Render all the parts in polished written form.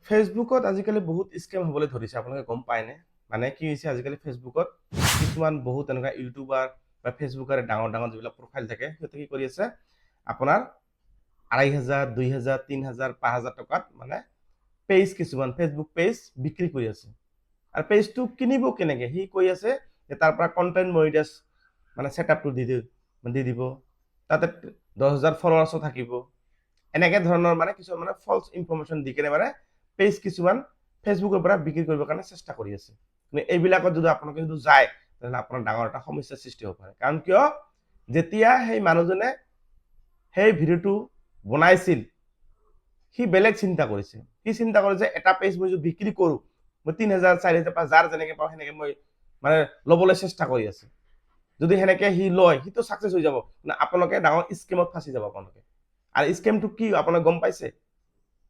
ফেচবুকত আজিকালি বহুত স্কেম হ'বলৈ ধৰিছে, আপোনালোকে গম পায়নে? মানে কি হৈছে, আজিকালি ফেচবুকত কিছুমান বহুত এনেকুৱা ইউটিউবাৰ বা ফেচবুকাৰে ডাঙৰ ডাঙৰ যিবিলাক প্ৰফাইল থাকে, সিহঁতে কি কৰি আছে, আপোনাৰ 2,500, 2,000, 3,000, 5,000 টকাত মানে পেজ, কিছুমান ফেচবুক পেজ বিক্ৰী কৰি আছে। আৰু পেজটো কিনিব কেনেকে, সি কৈ আছে যে তাৰ পৰা কণ্টেণ্ট মনিটাইজ মানে ছেটআপটো দি দিব, তাতে 10,000 ফলোৱাৰ্ছো থাকিব। এনেকে ধৰণৰ মানে কিছুমান মানে ফলছ ইনফৰমেশ্যন দি কেনে মানে পেজ কিছুমান ফেচবুকৰ পৰা বিক্ৰী কৰিবৰ কাৰণে চেষ্টা কৰি আছে। কিন্তু এইবিলাকত যদি আপোনালোকে যদি যায়, তেনেহ'লে আপোনাৰ ডাঙৰ এটা সমস্যাৰ সৃষ্টি হ'ব পাৰে। কাৰণ কিয়, যেতিয়া সেই মানুহজনে সেই ভিডিঅ'টো বনাইছিল, সি বেলেগ চিন্তা কৰিছে। সি চিন্তা কৰে যে এটা পেজ মই যদি বিক্ৰী কৰোঁ, মই 3,000, 4,000 বা যাৰ যেনেকে পাওঁ সেনেকে মই মানে ল'বলৈ চেষ্টা কৰি আছে। যদি সেনেকে সি লয়, সিটো ছাকচেছ হৈ যাব। আপোনালোকে ডাঙৰ স্কেমত ফাঁচি যাব আপোনালোকে। আৰু স্কেমটো কি আপোনালোকে গম পাইছে?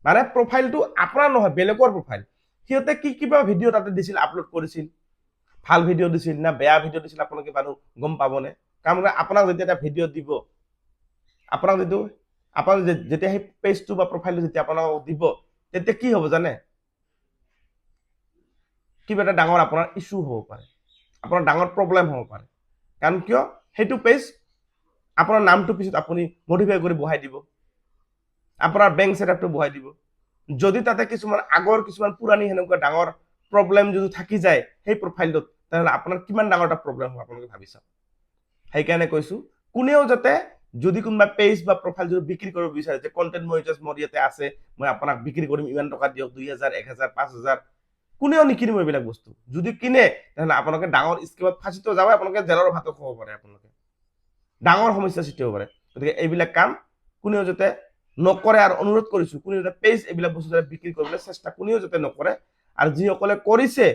মানে প্ৰফাইলটো আপোনাৰ নহয়, বেলেগৰ প্ৰফাইল। সিহঁতে কিবা ভিডিঅ' তাতে দিছিল, আপলোড কৰিছিল, ভাল ভিডিঅ' দিছিল না বেয়া ভিডিঅ' দিছিল, আপোনালোকে বাৰু গম পাবনে? কাৰণ আপোনাক যেতিয়া এটা ভিডিঅ' দিব, আপোনাক যেতিয়া সেই পেজটো বা প্ৰফাইলটো যেতিয়া আপোনাক দিব, তেতিয়া কি হ'ব জানে? কিবা এটা ডাঙৰ আপোনাৰ ইছ্যু হ'ব পাৰে, আপোনাৰ ডাঙৰ প্ৰব্লেম হ'ব পাৰে। কাৰণ কিয়, সেইটো পেজ আপোনাৰ নামটো পিছত আপুনি মডিফাই কৰি বহাই দিব, আপোনাৰ বেংক ছেটআপটো বহাই দিব। যদি তাতে কিছুমান আগৰ কিছুমান পুৰণি সেনেকুৱা ডাঙৰ প্ৰব্লেম যদি থাকি যায় সেই প্ৰফাইলটোত, তেনেহ'লে আপোনাৰ কিমান ডাঙৰ এটা প্ৰব্লেম হ'ব আপোনালোকে ভাবি চাওক। সেইকাৰণে কৈছো, কোনেও যাতে যদি কোনোবা পেজ বা প্ৰফাইল যদি বিক্ৰী কৰিব বিচাৰে, যে কণ্টেণ্ট মনিটাইজ মোৰ ইয়াতে আছে, মই আপোনাক বিক্ৰী কৰিম, ইমান টকা দিয়ক, 2,000, 1,000, 5,000, কোনেও নিকিনিব এইবিলাক বস্তু। যদি কিনে, তেনেহ'লে আপোনালোকে ডাঙৰ স্কেমত ফাঁচিতো যাব, আপোনালোকে জেলৰ ভাতো খাব পাৰে, আপোনালোকে ডাঙৰ সমস্যাৰ সৃষ্টি হ'ব পাৰে। গতিকে এইবিলাক কাম কোনেও যাতে নকৰে, আৰু অনুৰোধ কৰিছো, কোনেও যাতে পেজ এইবিলাক বস্তু যাতে বিক্ৰী কৰিবলৈ চেষ্টা কোনেও যাতে নকৰে। আৰু যিসকলে কৰিছে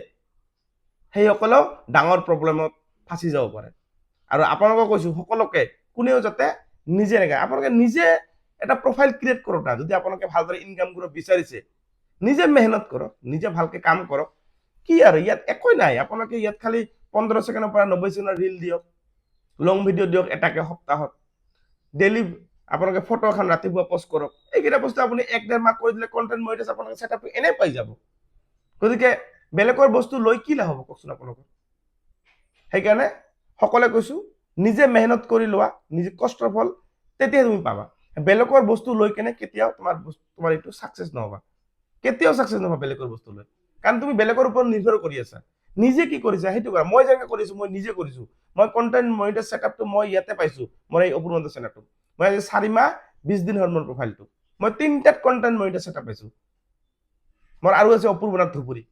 সেইসকলেও ডাঙৰ প্ৰব্লেমত ফাঁচি যাব পাৰে। আৰু আপোনালোকক কৈছো, সকলোকে কোনেও যাতে নিজে নাগায়, আপোনালোকে নিজে এটা প্ৰফাইল ক্ৰিয়েট কৰক না। যদি আপোনালোকে ভালদৰে ইনকাম কৰিব বিচাৰিছে, নিজে মেহনত কৰক, নিজে ভালকে কাম কৰক। কি আৰু ইয়াত একোই নাই, আপোনালোকে ইয়াত খালি 15 ছেকেণ্ডৰ পৰা 90 ছেকেণ্ডৰ ৰিল দিয়ক, লং ভিডিঅ' দিয়ক, এটাকে সপ্তাহত ডেইলি আপোনালোকে ফটো এখন ৰাতিপুৱা পোষ্ট কৰক। এইকেইটা বস্তু আপুনি 1-1.5 মাহ কৰি দিলে কণ্টেণ্ট মনিটাইজ আপোনালোকে ছেটআপটো এনে পাই যাব। গতিকে বেলেগৰ বস্তু লৈ কি লাভ হ'ব কওকচোন আপোনালোকৰ? সেইকাৰণে সকলোৱে কৈছো, নিজে মেহনত কৰি লোৱা, নিজে কষ্টৰ ফল তেতিয়া তুমি পাবা। বেলেগৰ বস্তু লৈ কেনে কেতিয়াও তোমাৰ এইটো ছাকচেছ নহবা, কেতিয়াও ছাকচেছ নহবা বেলেগৰ বস্তু লৈ। কাৰণ তুমি বেলেগৰ ওপৰত নিৰ্ভৰ কৰি আছা। নিজে কি কৰিছা সেইটো কৰা। মই যেনেকে কৰিছো, মই নিজে কৰিছো। মই কণ্টেণ্ট মনিটাইজ ছেটআপটো মই ইয়াতে পাইছো, মোৰ এই অপূৰ্ব চেনেলটো। মই আজি 4 মাহ 20 দিন হ'ল মোৰ প্ৰফাইলটো। মই 3টাত কণ্টেণ্ট মনিটাইজ ছেটআপ পাইছো। মোৰ আৰু আছে অপূৰ্বনাথ ধুবুৰী,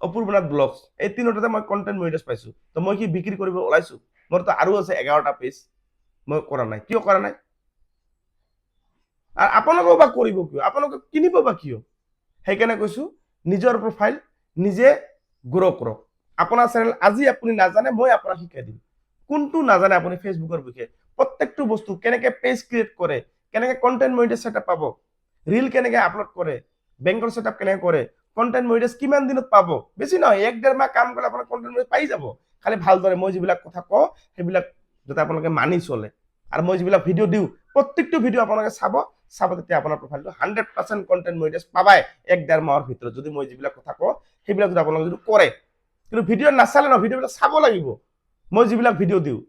অপূৰ্বনাথ ব্লগছ, এই 3টাতে মই কণ্টেণ্ট মনিটাইজ পাইছো। তো মই কি বিক্ৰী কৰিব ওলাইছো? মোৰতো আৰু আছে 11টা পেজ, মই কৰা নাই। কিয় কৰা নাই? আৰু আপোনালোকেও বা কৰিব কিয়? আপোনালোকে কিনিব বা কিয়? সেইকাৰণে কৈছো, নিজৰ প্ৰফাইল নিজে গ্ৰ' কৰক। আপোনাৰ চেনেল আজি আপুনি নাজানে, মই আপোনাক শিকাই দিম। কোনটো নাজানে আপুনি ফেচবুকৰ বিষয়ে? প্ৰত্যেকটো বস্তু, কেনেকে পেজ ক্ৰিয়েট কৰে, কেনেকে কণ্টেণ্ট মনিটাইজ ছেটআপ পাব, ৰিল কেনেকে আপলোড কৰে, বেংকৰ ছেটআপ কেনেকে কৰে, কণ্টেণ্ট মনিটাইজ কিমান দিনত পাব। বেছি নহয়, 1-1.5 মাহ কাম কৰিলে আপোনাৰ কণ্টেণ্ট মনিটাইজ পাই যাব। খালি ভালদৰে মই যিবিলাক কথা কওঁ সেইবিলাক যাতে আপোনালোকে মানি চলে। আৰু মই যিবিলাক ভিডিঅ' দিওঁ, প্ৰত্যেকটো ভিডিঅ' আপোনালোকে চাব, তেতিয়া আপোনাৰ প্ৰফাইলটো 100% কণ্টেণ্ট মনিটাইজ পাবাই 1-1.5 মাহৰ ভিতৰত। যদি মই যিবিলাক কথা কওঁ সেইবিলাক যদি আপোনালোকে যদি কৰে। কিন্তু ভিডিঅ' নাচালে নহয়, ভিডিঅ'বিলাক চাব লাগিব। মই যিবিলাক ভিডিঅ' দিওঁ,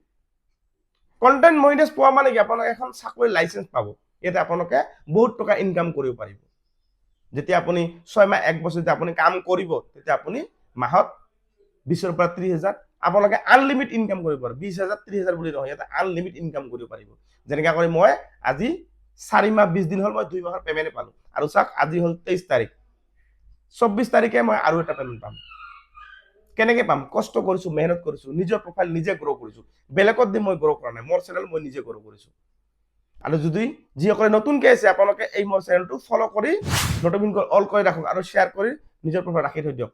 কণ্টেণ্ট মনিটাইজ পোৱা মানে কি, আপোনালোকে এখন চাকৰি লাইচেন্স পাব। ইয়াতে আপোনালোকে বহুত টকা ইনকাম কৰিব পাৰিব। যেতিয়া আপুনি 6 মাহ 1 বছৰ যেতিয়া আপুনি কাম কৰিব, তেতিয়া আপুনি মাহত 20ৰ পৰা 30,000 আপোনালোকে আনলিমিট ইনকাম কৰিব পাৰিব। 20,000, 30,000 বুলি নহয়, ইয়াতে আনলিমিট ইনকাম কৰিব পাৰিব। যেনেকৈ কৰি মই আজি 4 মাহ 20 দিন হ'ল মই 2 মাহৰ পেমেণ্ট পালো। আৰু চাওক, আজি হ'ল 23 তাৰিখ, 24 তাৰিখে মই আৰু এটা পেমেণ্ট পাম। কেনেকে পাম? কষ্ট কৰিছো, মেহনত কৰিছো, নিজৰ প্ৰফাইল নিজে গ্ৰ' কৰিছো। বেলেগত দি মই গ্ৰ' কৰা নাই, মোৰ চেনেল মই নিজে গ্ৰ' কৰিছো। আৰু যদি যিসকলে নতুনকৈ আছে, আপোনালোকে এই মোৰ চেনেলটো ফ'ল' কৰি নটিফিকেশ্যন অল কৰি ৰাখক আৰু শ্বেয়াৰ কৰি নিজৰ প্ৰফাইল ৰাখি থৈ দিয়ক।